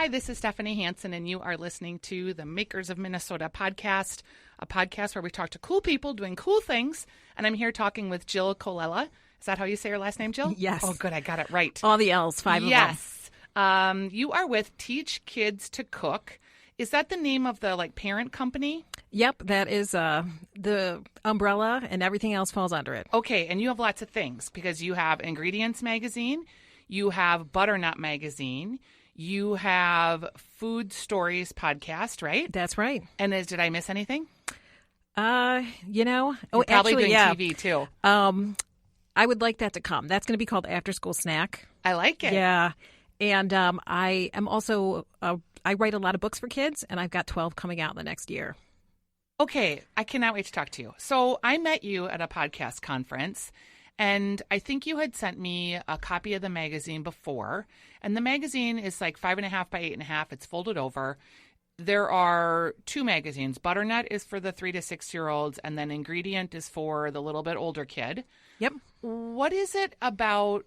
Hi, this is Stephanie Hansen, and you are listening to the Makers of Minnesota podcast, a podcast where we talk to cool people doing cool things. And I'm here talking with Jill Colella. Is that how you say your last name, Jill? Yes. Oh, good. I got it right. All the L's, 5 of them. Yes. You are with Teach Kids to Cook. Is that the name of the parent company? Yep, that is the umbrella, and everything else falls under it. Okay, and you have lots of things because you have Ingredients Magazine, you have Butternut Magazine, you have Food Stories podcast, right? That's right. And did I miss anything? You're probably actually, doing yeah. TV too. I would like that to come. That's going to be called After School Snack. I like it. Yeah, and I am also I write a lot of books for kids, and I've got 12 coming out in the next year. Okay, I cannot wait to talk to you. So I met you at a podcast conference, and I think you had sent me a copy of the magazine before. And the magazine is like 5.5 by 8.5. It's folded over. There are two magazines. Butternut is for the 3 to 6 year olds, and then Ingredient is for the little bit older kid. Yep. What is it about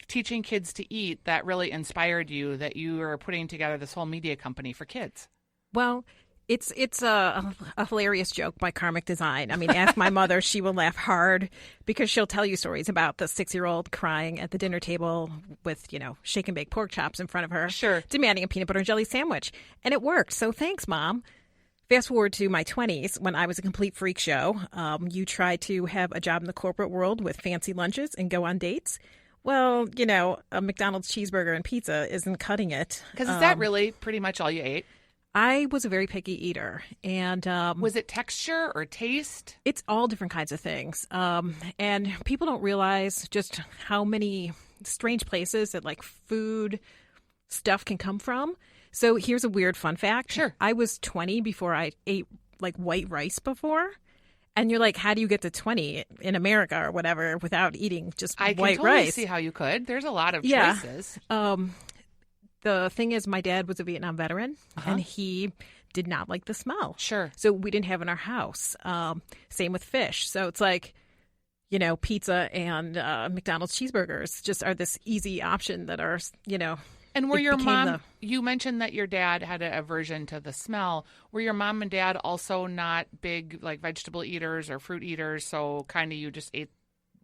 teaching kids to eat that really inspired you that you are putting together this whole media company for kids? Well, it's a hilarious joke by Karmic Design. I mean, ask my mother. She will laugh hard because she'll tell you stories about the 6-year-old crying at the dinner table with, shake and bake pork chops in front of her. Sure. Demanding a peanut butter and jelly sandwich. And it worked. So thanks, Mom. Fast forward to my 20s when I was a complete freak show. You try to have a job in the corporate world with fancy lunches and go on dates. Well, a McDonald's cheeseburger and pizza isn't cutting it. Because is that really pretty much all you ate? I was a very picky eater. And was it texture or taste? It's all different kinds of things. And people don't realize just how many strange places that food stuff can come from. So here's a weird fun fact. Sure. I was 20 before I ate white rice before. And you're like, how do you get to 20 in America or whatever without eating just white rice? I can totally see how you could. There's a lot of choices. The thing is, my dad was a Vietnam veteran, and he did not like the smell. Sure. So we didn't have it in our house. Same with fish. So it's pizza and McDonald's cheeseburgers just are this easy option that are, And were your mom, you mentioned that your dad had an aversion to the smell. Were your mom and dad also not big vegetable eaters or fruit eaters? So kind of you just ate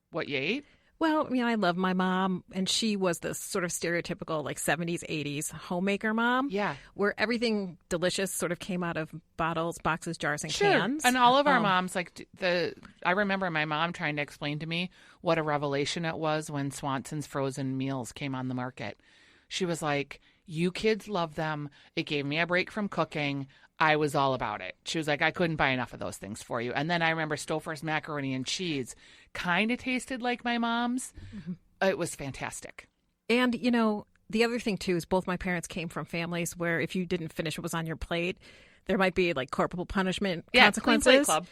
what you ate? Well, I love my mom, and she was the sort of stereotypical 70s, 80s homemaker mom. Yeah. Where everything delicious sort of came out of bottles, boxes, jars, and cans. And all of our moms, I remember my mom trying to explain to me what a revelation it was when Swanson's frozen meals came on the market. She was like, you kids love them. It gave me a break from cooking. I was all about it. She was like, I couldn't buy enough of those things for you. And then I remember Stouffer's macaroni and cheese kind of tasted like my mom's. Mm-hmm. It was fantastic. And, the other thing, too, is both my parents came from families where if you didn't finish what was on your plate, there might be corporal punishment consequences. Clean Plate Club.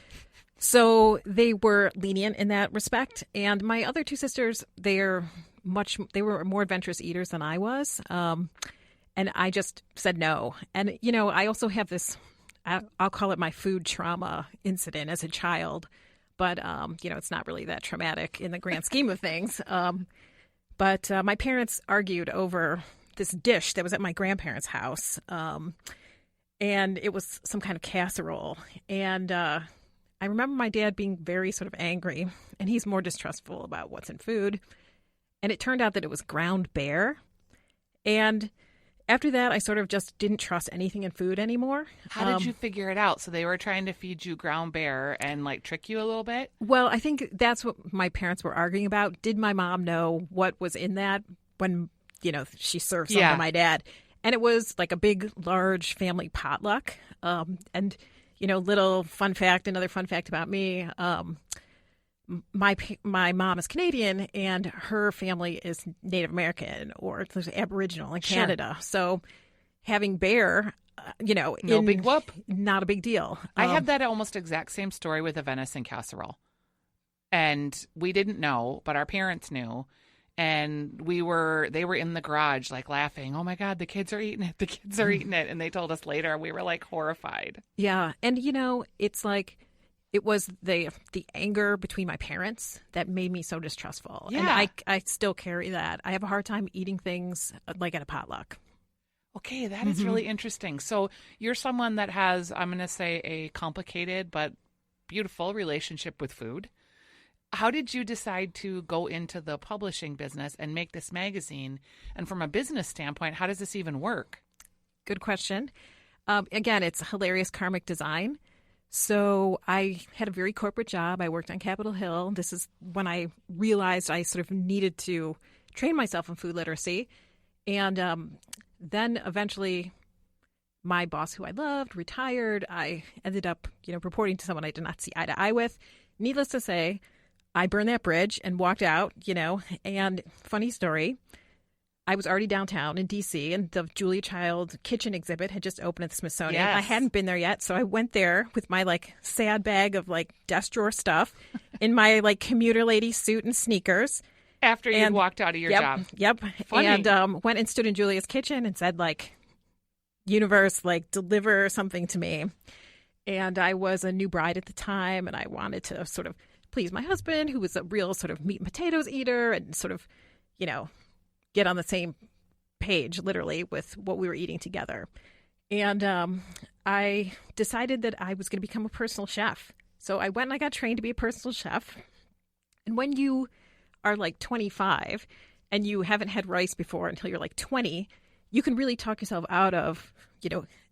So they were lenient in that respect. And my other two sisters, they were more adventurous eaters than I was. And I just said no. And, I also have this, I'll call it my food trauma incident as a child. But, it's not really that traumatic in the grand scheme of things. But my parents argued over this dish that was at my grandparents' house. And it was some kind of casserole. And I remember my dad being very sort of angry. And he's more distrustful about what's in food. And it turned out that it was ground bear. And after that, I sort of just didn't trust anything in food anymore. How did you figure it out? So they were trying to feed you ground bear and trick you a little bit? Well, I think that's what my parents were arguing about. Did my mom know what was in that when, she served some to my dad? And it was a big, large family potluck. And, little fun fact, another fun fact about me, my mom is Canadian and her family is Native American or Aboriginal in Canada. So having bear, no big whoop, not a big deal. I have that almost exact same story with a venison casserole. And we didn't know, but our parents knew. And they were in the garage laughing, oh my God, the kids are eating it. The kids are eating it. And they told us later, we were horrified. Yeah. And it's it was the anger between my parents that made me so distrustful. Yeah. And I still carry that. I have a hard time eating things at a potluck. Okay, that is really interesting. So you're someone that has, I'm going to say, a complicated but beautiful relationship with food. How did you decide to go into the publishing business and make this magazine? And from a business standpoint, how does this even work? Good question. Again, it's hilarious karmic design. So I had a very corporate job. I worked on Capitol Hill. This is when I realized I sort of needed to train myself in food literacy. And then eventually my boss, who I loved, retired. I ended up, reporting to someone I did not see eye to eye with. Needless to say, I burned that bridge and walked out, and funny story, I was already downtown in D.C. and the Julia Child kitchen exhibit had just opened at the Smithsonian. Yes. I hadn't been there yet, so I went there with my sad bag of desk drawer stuff in my commuter lady suit and sneakers. After you walked out of your job. Yep. Funny. And went and stood in Julia's kitchen and said universe, deliver something to me. And I was a new bride at the time, and I wanted to sort of please my husband, who was a real sort of meat and potatoes eater, and sort of, get on the same page, literally, with what we were eating together. And I decided that I was going to become a personal chef. So I went and I got trained to be a personal chef. And when you are 25 and you haven't had rice before until you're 20, you can really talk yourself out of,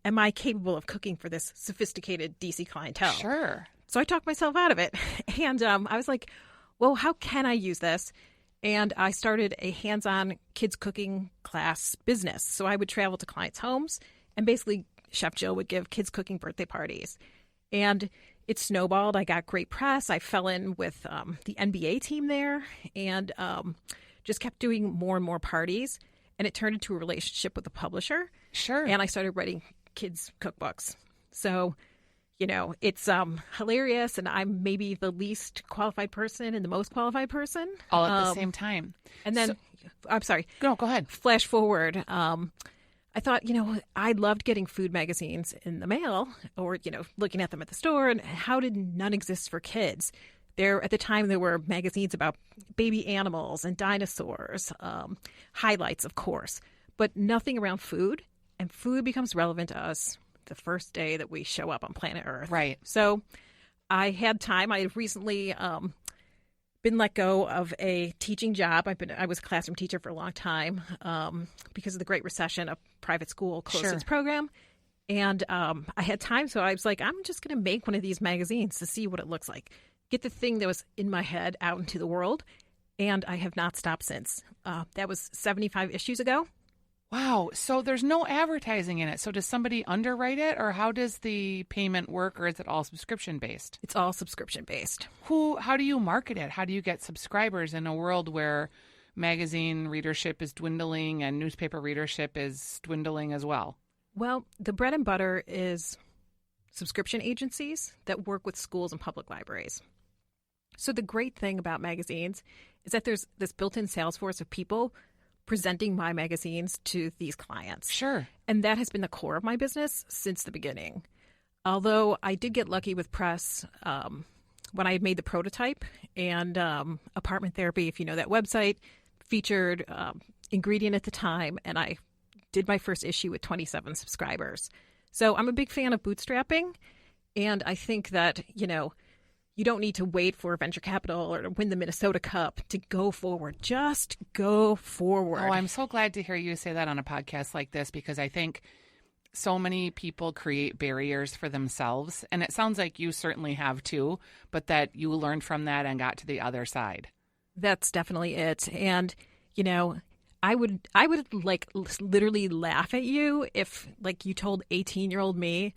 am I capable of cooking for this sophisticated DC clientele? Sure. So I talked myself out of it. And I was like, well, how can I use this? And I started a hands-on kids cooking class business. So I would travel to clients' homes, and basically Chef Jill would give kids cooking birthday parties. And it snowballed. I got great press. I fell in with the NBA team there, and just kept doing more and more parties. And it turned into a relationship with the publisher. Sure. And I started writing kids' cookbooks. So, it's hilarious, and I'm maybe the least qualified person and the most qualified person. All at the same time. And then, I'm sorry. No, go ahead. Flash forward. I thought, I loved getting food magazines in the mail or, looking at them at the store. And how did none exist for kids? At the time, there were magazines about baby animals and dinosaurs, highlights, of course, but nothing around food. And food becomes relevant to us the first day that we show up on planet Earth. Right. So I had time. I had recently been let go of a teaching job. I was a classroom teacher for a long time because of the Great Recession. A private school closed its program. And I had time, so I was like, I'm just going to make one of these magazines to see what it looks like. Get the thing that was in my head out into the world. And I have not stopped since. That was 75 issues ago. Wow. So there's no advertising in it. So does somebody underwrite it, or how does the payment work, or is it all subscription based? It's all subscription based. How do you market it? How do you get subscribers in a world where magazine readership is dwindling and newspaper readership is dwindling as well? Well, the bread and butter is subscription agencies that work with schools and public libraries. So the great thing about magazines is that there's this built-in sales force of people presenting my magazines to these clients. Sure. And that has been the core of my business since the beginning. Although I did get lucky with press when I had made the prototype, and Apartment Therapy, if you know that website, featured Ingredient at the time, and I did my first issue with 27 subscribers. So I'm a big fan of bootstrapping, and I think that, you don't need to wait for venture capital or to win the Minnesota Cup to go forward. Just go forward. Oh, I'm so glad to hear you say that on a podcast like this, because I think so many people create barriers for themselves. And it sounds like you certainly have too, but that you learned from that and got to the other side. That's definitely it. And, I would literally laugh at you if you told 18-year-old me,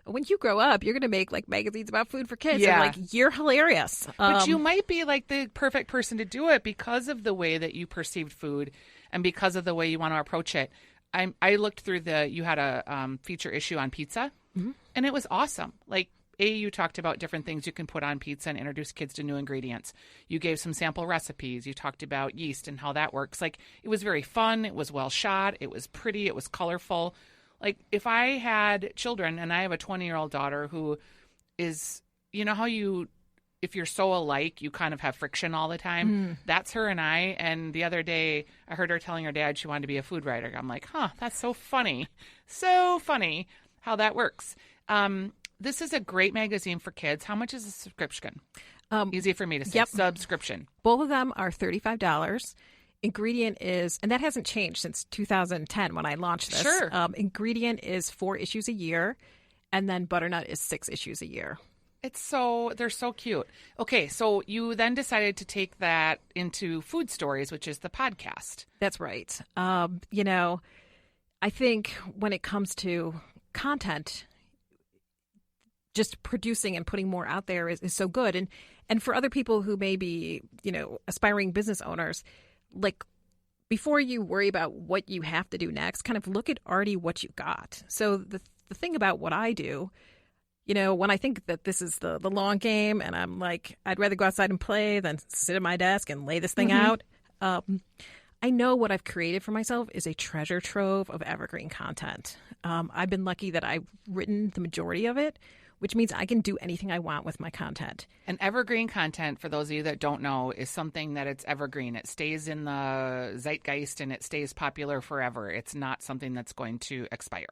when you grow up, you're going to make magazines about food for kids. Yeah. And you're hilarious. But you might be the perfect person to do it because of the way that you perceived food and because of the way you want to approach it. I looked through you had a feature issue on pizza, and it was awesome. You talked about different things you can put on pizza and introduce kids to new ingredients. You gave some sample recipes. You talked about yeast and how that works. It was very fun. It was well shot. It was pretty. It was colorful. If I had children, and I have a 20-year-old daughter who is, how if you're so alike, you kind of have friction all the time. That's her and I. And the other day, I heard her telling her dad she wanted to be a food writer. I'm like, huh, that's so funny. So funny how that works. This is a great magazine for kids. How much is a subscription? Easy for me to say. Yep. Subscription. Both of them are $35. Ingredient is, and that hasn't changed since 2010 when I launched this. Sure. Ingredient is 4 issues a year, and then Butternut is 6 issues a year. They're so cute. Okay, so you then decided to take that into Food Stories, which is the podcast. That's right. I think when it comes to content, just producing and putting more out there is so good. And for other people who may be, aspiring business owners, like before you worry about what you have to do next, kind of look at already what you got. So the thing about what I do, when I think that this is the long game and I'm like, I'd rather go outside and play than sit at my desk and lay this thing out. I know what I've created for myself is a treasure trove of evergreen content. I've been lucky that I've written the majority of it, which means I can do anything I want with my content. And evergreen content, for those of you that don't know, is something that it's evergreen. It stays in the zeitgeist and it stays popular forever. It's not something that's going to expire.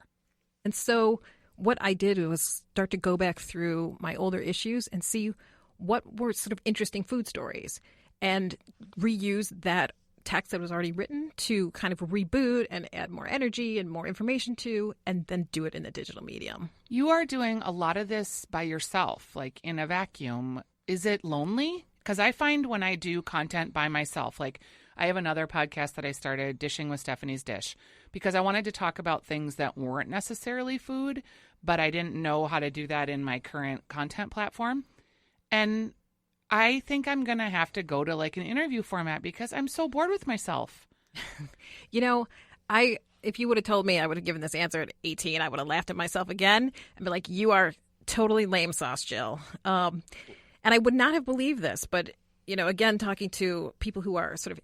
And so what I did was start to go back through my older issues and see what were sort of interesting food stories and reuse that text that was already written to kind of reboot and add more energy and more information to, and then do it in the digital medium. You are doing a lot of this by yourself, like in a vacuum. Is it lonely? Because I find when I do content by myself, like I have another podcast that I started, Dishing with Stephanie's Dish, because I wanted to talk about things that weren't necessarily food, but I didn't know how to do that in my current content platform. And I think I'm going to have to go to like an interview format because I'm so bored with myself. If you would have told me I would have given this answer at 18, I would have laughed at myself again and be like, you are totally lame sauce, Jill. And I would not have believed this. But, again, talking to people who are sort of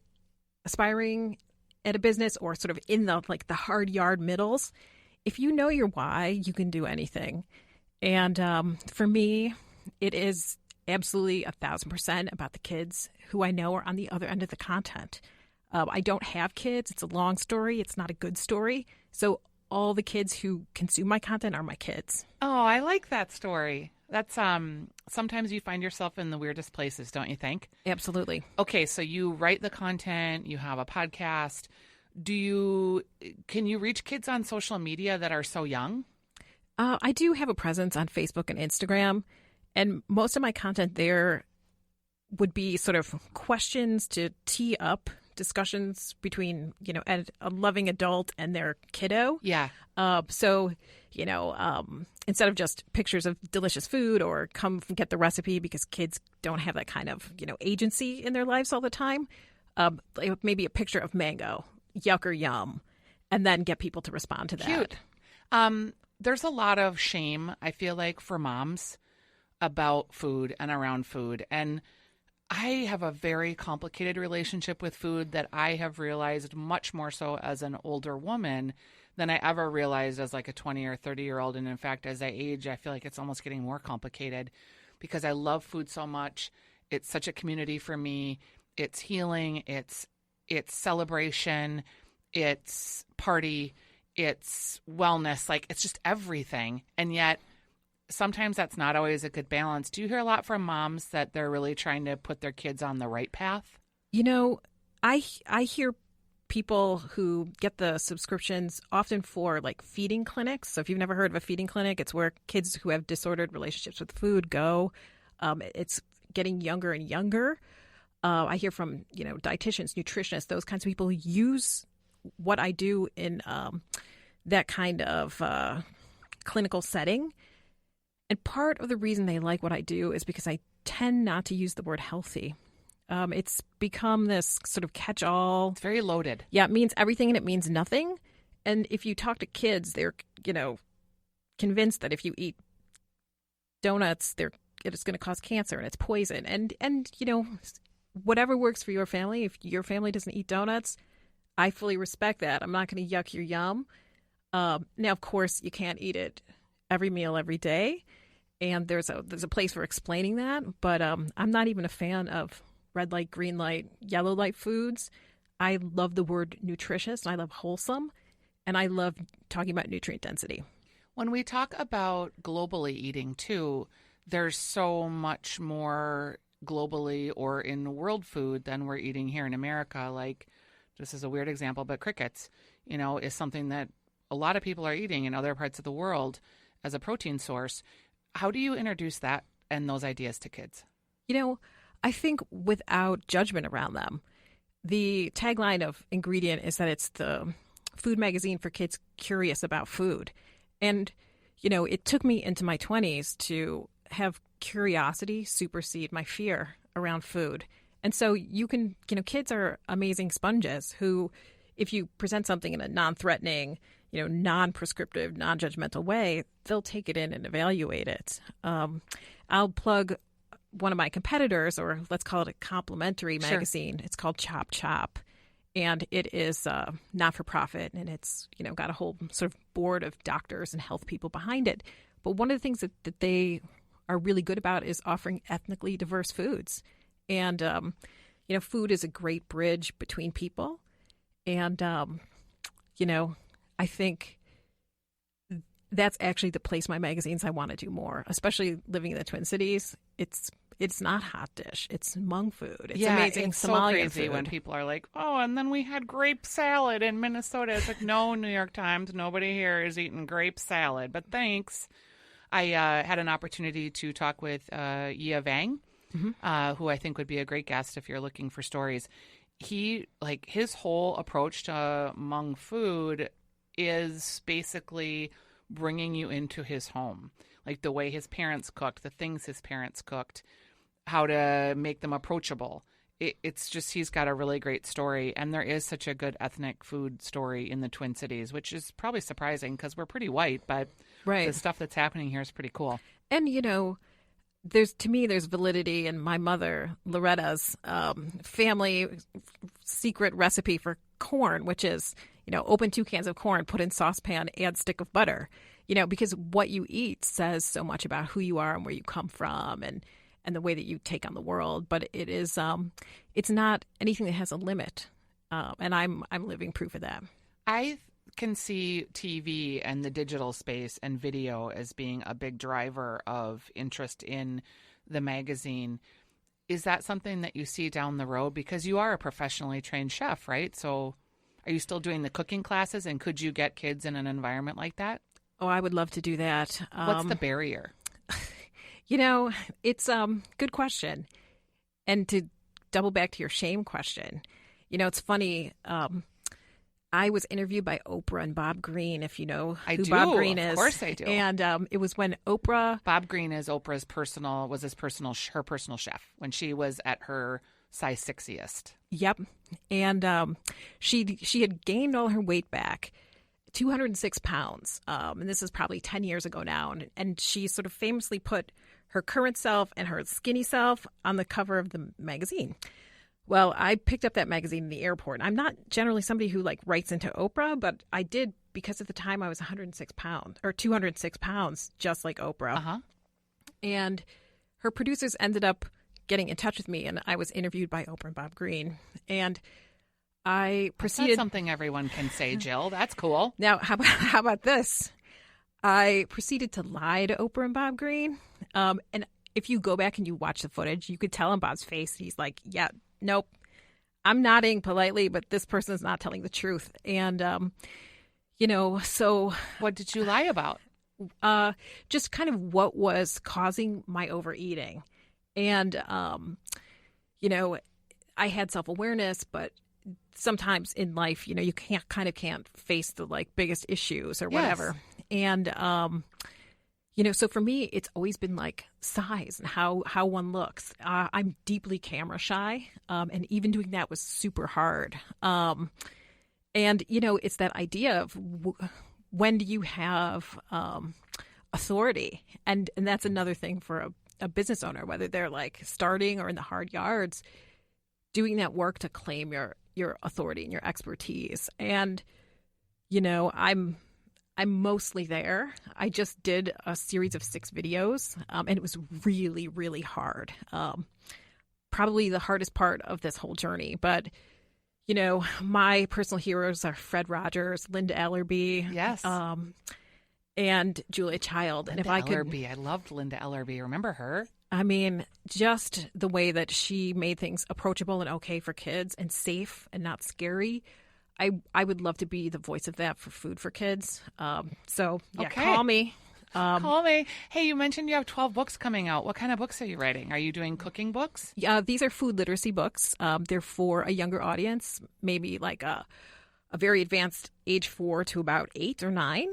aspiring at a business or sort of in the hard yard middles, if you know your why, you can do anything. And for me, it is absolutely 1,000% about the kids who I know are on the other end of the content. I don't have kids. It's a long story. It's not a good story. So all the kids who consume my content are my kids. Oh, I like that story. That's sometimes you find yourself in the weirdest places, don't you think? Absolutely. Okay, so you write the content, you have a podcast. Can you reach kids on social media that are so young? I do have a presence on Facebook and Instagram. And most of my content there would be sort of questions to tee up discussions between, a loving adult and their kiddo. Yeah. So, instead of just pictures of delicious food or come get the recipe, because kids don't have that kind of, agency in their lives all the time, maybe a picture of mango, yuck or yum, and then get people to respond to that. Cute. There's a lot of shame, I feel like, for moms about food and around food. And I have a very complicated relationship with food that I have realized much more so as an older woman than I ever realized as like a 20 or 30-year-old. And in fact, as I age, I feel like it's almost getting more complicated because I love food so much. It's such a community for me. It's healing. It's celebration. It's party. It's wellness. Like, it's just everything. And yet sometimes that's not always a good balance. Do you hear a lot from moms that they're really trying to put their kids on the right path? I hear people who get the subscriptions often for like feeding clinics. So if you've never heard of a feeding clinic, it's where kids who have disordered relationships with food go. It's getting younger and younger. I hear from, dietitians, nutritionists, those kinds of people who use what I do in that kind of clinical setting. And part of the reason they like what I do is because I tend not to use the word healthy. It's become this sort of catch-all. It's very loaded. Yeah, it means everything and it means nothing. And if you talk to kids, they're, convinced that if you eat donuts, it's going to cause cancer and it's poison. And whatever works for your family. If your family doesn't eat donuts, I fully respect that. I'm not going to yuck your yum. Now, of course, you can't eat it every meal, every day. and there's a place for explaining that. But I'm not even a fan of red light, green light, yellow light foods. I love the word nutritious, and I love wholesome, and I love talking about nutrient density. When we talk about globally eating too, there's so much more globally or in world food than we're eating here in America. Like, this is a weird example, but crickets, is something that a lot of people are eating in other parts of the world as a protein source. How do you introduce that and those ideas to kids? I think without judgment around them. The tagline of Ingredient is that it's the food magazine for kids curious about food. And, it took me into my 20s to have curiosity supersede my fear around food. And so kids are amazing sponges who, if you present something in a non-threatening, non-prescriptive, non-judgmental way, they'll take it in and evaluate it. I'll plug one of my competitors, or let's call it a complementary magazine. Sure. It's called Chop Chop. And it is not-for-profit, and it's got a whole sort of board of doctors and health people behind it. But one of the things that they are really good about is offering ethnically diverse foods. And, food is a great bridge between people. And, I think that's actually the place my magazines I want to do more, especially living in the Twin Cities. It's not hot dish. It's Hmong food. It's amazing it's Somalian so crazy food. When people are like, oh, and then we had grape salad in Minnesota. It's like, no, New York Times, nobody here is eating grape salad, but thanks. I had an opportunity to talk with Yia Vang, who I think would be a great guest if you're looking for stories. His whole approach to Hmong food is basically bringing you into his home, like the way his parents cooked, the things his parents cooked, how to make them approachable. It's just, he's got a really great story, and there is such a good ethnic food story in the Twin Cities, which is probably surprising because we're pretty white, but the stuff that's happening here is pretty cool. And, there's validity in my mother, Loretta's family secret recipe for corn, which is, open 2 cans of corn, put in saucepan, add stick of butter, because what you eat says so much about who you are and where you come from and the way that you take on the world. But it is, it's not anything that has a limit. And I'm living proof of that. I can see TV and the digital space and video as being a big driver of interest in the magazine. Is that something that you see down the road? Because you are a professionally trained chef, right? So are you still doing the cooking classes, and could you get kids in an environment like that? Oh, I would love to do that. What's the barrier? It's good question. And to double back to your shame question, it's funny. I was interviewed by Oprah and Bob Greene, if you know who Bob Greene is. Of course I do. And it was when Oprah... Bob Greene is her personal chef when she was at her size 60th. Yep. And she had gained all her weight back, 206 pounds. And this is probably 10 years ago now. And she sort of famously put her current self and her skinny self on the cover of the magazine. Well, I picked up that magazine in the airport. I'm not generally somebody who writes into Oprah, but I did because at the time I was 206 pounds, just like Oprah. Uh-huh. And her producers ended up getting in touch with me, and I was interviewed by Oprah and Bob Greene. And I proceeded... That's something everyone can say, Jill. That's cool. Now, how about this? I proceeded to lie to Oprah and Bob Greene. And if you go back and you watch the footage, you could tell on Bob's face, he's like, yeah, nope, I'm nodding politely, but this person is not telling the truth. And, so... What did you lie about? Just kind of what was causing my overeating. And, I had self-awareness, but sometimes in life, you can't face the biggest issues or whatever. Yes. And, so for me, it's always been size and how one looks. I'm deeply camera shy. And even doing that was super hard. And, it's that idea of when do you have authority? And that's another thing for a business owner, whether they're starting or in the hard yards, doing that work to claim your authority and your expertise. And, I'm mostly there. I just did a series of 6 videos, and it was really, really hard. Probably the hardest part of this whole journey. But, you know, my personal heroes are Fred Rogers, Linda Ellerby, Yes. and Julia Child. And Linda if I could, Ellerby. I loved Linda Ellerby. Remember her? I mean, just the way that she made things approachable and okay for kids and safe and not scary. I would love to be the voice of that for Food for Kids. So, yeah, Okay. call me. Call me. Hey, you mentioned you have 12 books coming out. What kind of books are you writing? Are you doing cooking books? These are food literacy books. They're for a younger audience, maybe like a very advanced age 4 to about 8 or 9.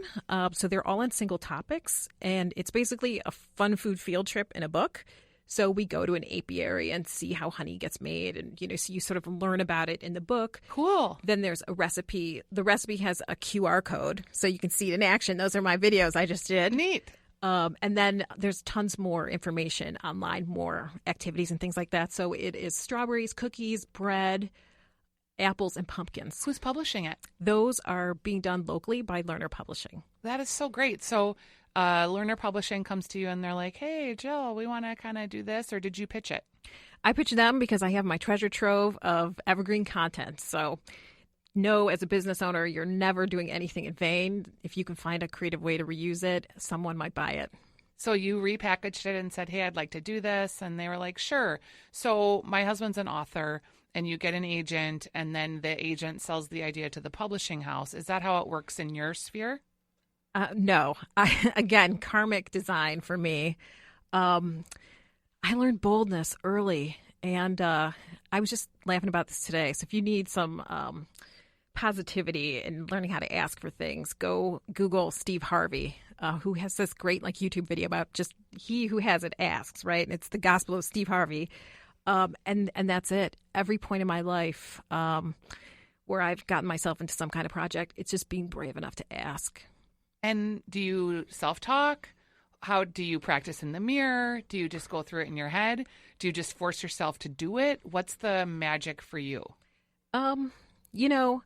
So they're all on single topics. And it's basically a fun food field trip in a book. So we go to an apiary and see how honey gets made. And, you know, so you sort of learn about it in the book. Cool. Then there's a recipe. The recipe has a QR code, so you can see it in action. Those are my videos I just did. Neat. And then there's tons more information online, more activities and things like that. So it is strawberries, cookies, bread, apples, and pumpkins. Who's publishing it? Those are being done locally by Learner Publishing. That is so great. So Learner Publishing comes to you and they're like, hey, Jill, we want to kind of do this. Or did you pitch it? I pitch them because I have my treasure trove of evergreen content. So no, as a business owner, you're never doing anything in vain. If you can find a creative way to reuse it, someone might buy it. So you repackaged it and said, hey, I'd like to do this. And they were like, sure. So my husband's an author and you get an agent and then the agent sells the idea to the publishing house. Is that how it works in your sphere? No. Again, karmic design for me. I learned boldness early, and I was just laughing about this today. So if you need some positivity and learning how to ask for things, go Google Steve Harvey, who has this great YouTube video about just he who has it asks, right? And it's the gospel of Steve Harvey. And that's it. Every point in my life where I've gotten myself into some kind of project, it's just being brave enough to ask. And do you self-talk? How do you practice in the mirror? Do you just go through it in your head? Do you just force yourself to do it? What's the magic for you? You know,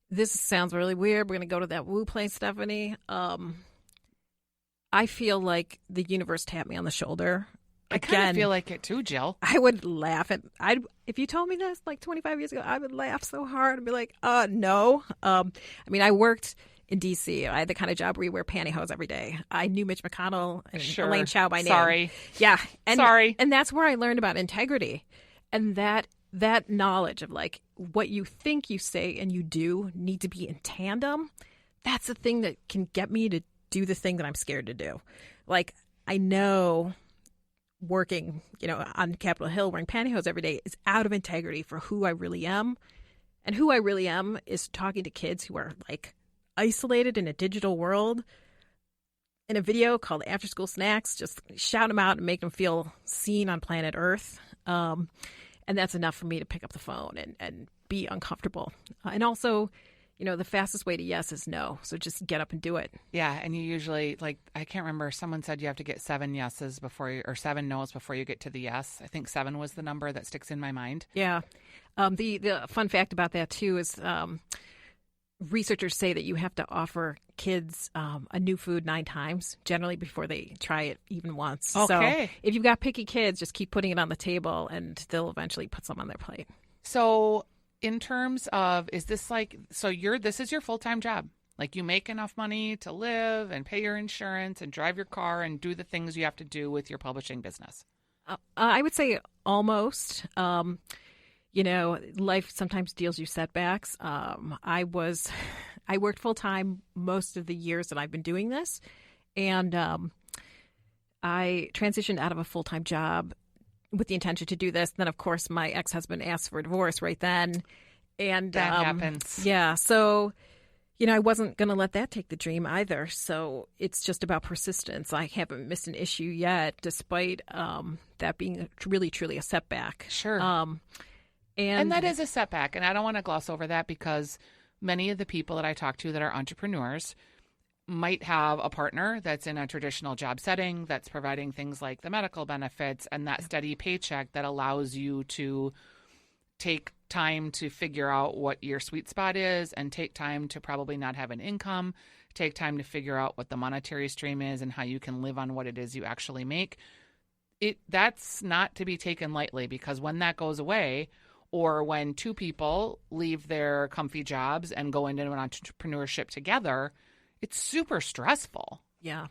this sounds really weird. We're going to go to that woo place, Stephanie. I feel like the universe tapped me on the shoulder. I kind of feel like it too, Jill. I would laugh at if you told me this like 25 years ago, I would laugh so hard and be like, no. I mean, I worked in D.C. I had the kind of job where you wear pantyhose every day. I knew Mitch McConnell and Elaine Chao by name. Sorry. Yeah. Sorry. And that's where I learned about integrity. And that knowledge of like what you think you say and you do need to be in tandem. That's the thing that can get me to do the thing that I'm scared to do. Like, I know working, on Capitol Hill wearing pantyhose every day is out of integrity for who I really am. And who I really am is talking to kids who are like isolated in a digital world in a video called After School Snacks. Just shout them out and make them feel seen on planet Earth. And that's enough for me to pick up the phone and be uncomfortable. And also, the fastest way to yes is no. So just get up and do it. Yeah. And you usually, I can't remember, someone said you have to get 7 yeses or 7 no's before you get to the yes. I think 7 was the number that sticks in my mind. Yeah. The fun fact about that, too, is researchers say that you have to offer kids a new food 9 times, generally, before they try it even once. Okay. So if you've got picky kids, just keep putting it on the table and they'll eventually put some on their plate. So in terms of, is this this is your full-time job? Like you make enough money to live and pay your insurance and drive your car and do the things you have to do with your publishing business? I would say almost. Life sometimes deals you setbacks. I worked full time most of the years that I've been doing this, and I transitioned out of a full time job with the intention to do this. Then, of course, my ex-husband asked for a divorce right then, and that happens. Yeah, so I wasn't going to let that take the dream either. So it's just about persistence. I haven't missed an issue yet, despite that being really, truly a setback. Sure. And that is a setback. And I don't want to gloss over that because many of the people that I talk to that are entrepreneurs might have a partner that's in a traditional job setting that's providing things like the medical benefits and that steady paycheck that allows you to take time to figure out what your sweet spot is, and take time to probably not have an income, take time to figure out what the monetary stream is and how you can live on what it is you actually make. That's not to be taken lightly, because when that goes away, or when two people leave their comfy jobs and go into an entrepreneurship together, it's super stressful. Yeah.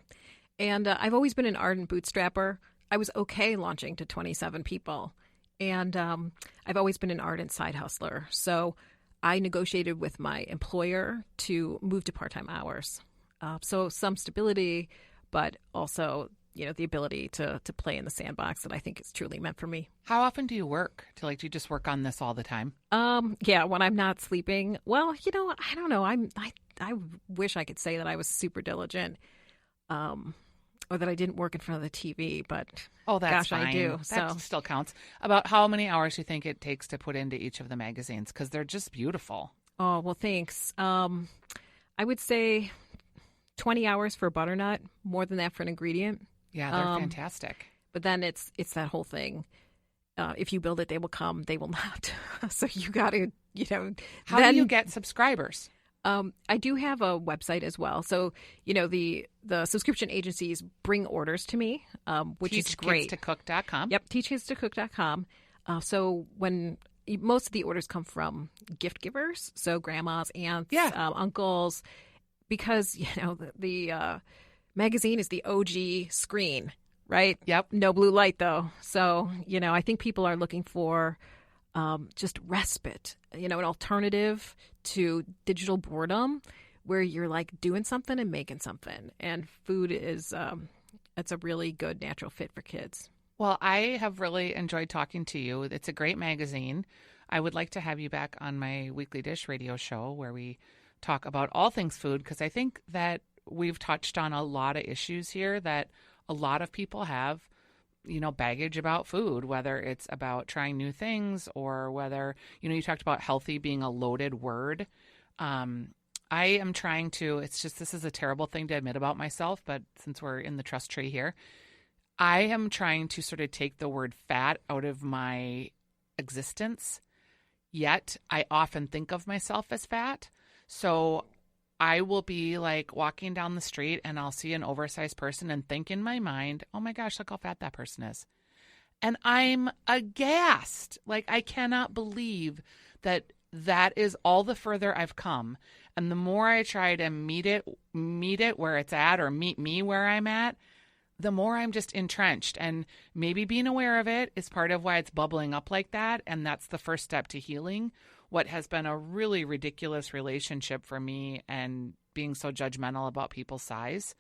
And I've always been an ardent bootstrapper. I was okay launching to 27 people. And I've always been an ardent side hustler. So I negotiated with my employer to move to part-time hours. So some stability, but also, the ability to play in the sandbox that I think is truly meant for me. How often do you work? Do you just work on this all the time? Yeah, when I'm not sleeping. Well, I don't know. I wish I could say that I was super diligent, or that I didn't work in front of the TV, but that's gosh, fine. I do. That still counts. About how many hours do you think it takes to put into each of the magazines? Because they're just beautiful. Oh, well, thanks. I would say 20 hours for a butternut, more than that for an ingredient. Yeah, they're fantastic. But then it's that whole thing. If you build it, they will come. They will not. So you got to, How do you get subscribers? I do have a website as well. So, the subscription agencies bring orders to me, which is great. TeachKidsToCook.com. Yep, TeachKidsToCook.com. So when most of the orders come from gift givers, so grandmas, aunts, uncles, because, the magazine is the OG screen, right? Yep. No blue light, though. So, I think people are looking for just respite, an alternative to digital boredom where you're like doing something and making something. And food is, it's a really good natural fit for kids. Well, I have really enjoyed talking to you. It's a great magazine. I would like to have you back on my Weekly Dish radio show where we talk about all things food, because I think that we've touched on a lot of issues here that a lot of people have, baggage about food, whether it's about trying new things or whether, you talked about healthy being a loaded word. I am trying to, this is a terrible thing to admit about myself, but since we're in the trust tree here, I am trying to sort of take the word fat out of my existence, yet I often think of myself as fat. So I will be like walking down the street and I'll see an oversized person and think in my mind, oh my gosh, look how fat that person is. And I'm aghast. Like, I cannot believe that is all the further I've come. And the more I try to meet it where it's at, or meet me where I'm at, the more I'm just entrenched. And maybe being aware of it is part of why it's bubbling up like that. And that's the first step to healing what has been a really ridiculous relationship for me, and being so judgmental about people's size.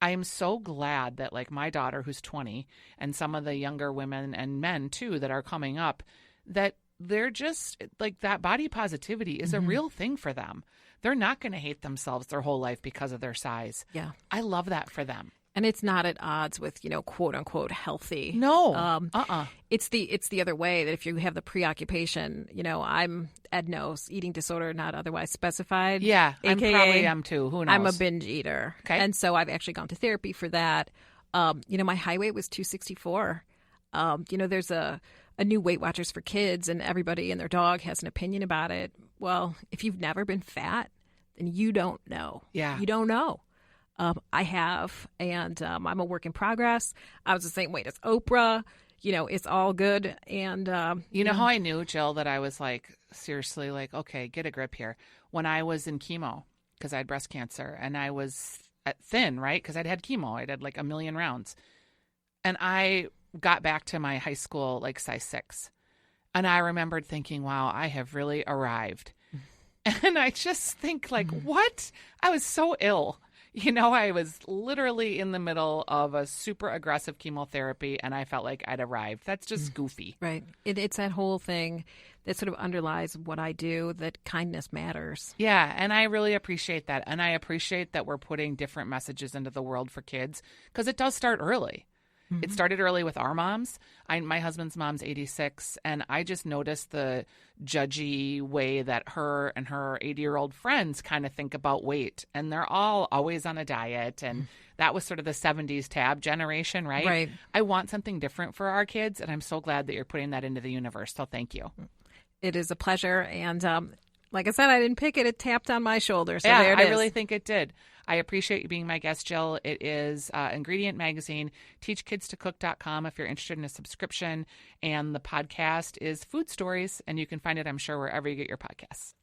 I am so glad that, like, my daughter, who's 20, and some of the younger women and men too that are coming up, that they're just like, that body positivity is a real thing for them. They're not going to hate themselves their whole life because of their size. Yeah. I love that for them. And it's not at odds with, quote unquote healthy. No. It's the other way, that if you have the preoccupation, I'm EDNOS, eating disorder not otherwise specified. Yeah, AKA, I probably am too. Who knows? I'm a binge eater. Okay. And so I've actually gone to therapy for that. My high weight was 264. There's a new Weight Watchers for kids, and everybody and their dog has an opinion about it. Well, if you've never been fat, then you don't know. Yeah. You don't know. I have, and I'm a work in progress. I was the same weight as Oprah. It's all good. And you know how I knew, Jill, that I was like, seriously, like, okay, get a grip here. When I was in chemo, because I had breast cancer, and I was thin, right? Because I'd had chemo. I'd had like 1 million rounds. And I got back to my high school, like, size 6. And I remembered thinking, wow, I have really arrived. And I just think, like, what? I was so ill. I was literally in the middle of a super aggressive chemotherapy, and I felt like I'd arrived. That's just goofy. Right. It's that whole thing that sort of underlies what I do, that kindness matters. Yeah, and I really appreciate that. And I appreciate that we're putting different messages into the world for kids, because it does start early. It started early with our moms. My husband's mom's 86, and I just noticed the judgy way that her and her 80-year-old friends kind of think about weight, and they're all always on a diet, and that was sort of the 70s tab generation, right? Right. I want something different for our kids, and I'm so glad that you're putting that into the universe, so thank you. It is a pleasure. And like I said, I didn't pick it. It tapped on my shoulder. So yeah, there it I is. really think it did. I appreciate you being my guest, Jill. It is Ingredient Magazine, teachkidstocook.com if you're interested in a subscription. And the podcast is Food Stories, and you can find it, I'm sure, wherever you get your podcasts.